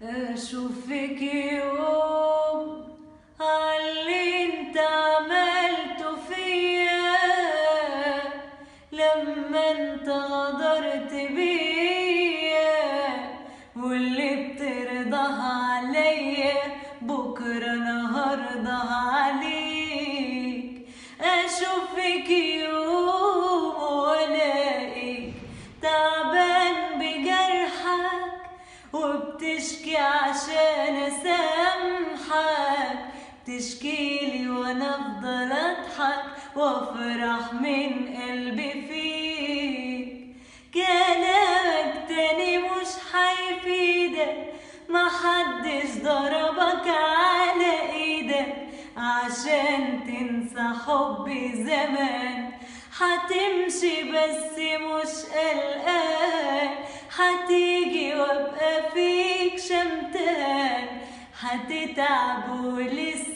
اشوفك يوم عاللي انت عملته فيا لما انت غدرت بيا، واللي بترضاها عليا بكره انا هرضاها عليك. اشوفك يوم والاقيك تعبان بجرحك وبتشكي عشان اسامحك، تشكيلي وانا افضل اضحك وافرح من قلبي فيك. كلامك تاني مش هيفيدك، محدش ضربك على ايدك عشان تنسى حبي زمان. هتمشي بس مش قلقان، هتيجي وابقى فيك شمتان، هتتعب ولسه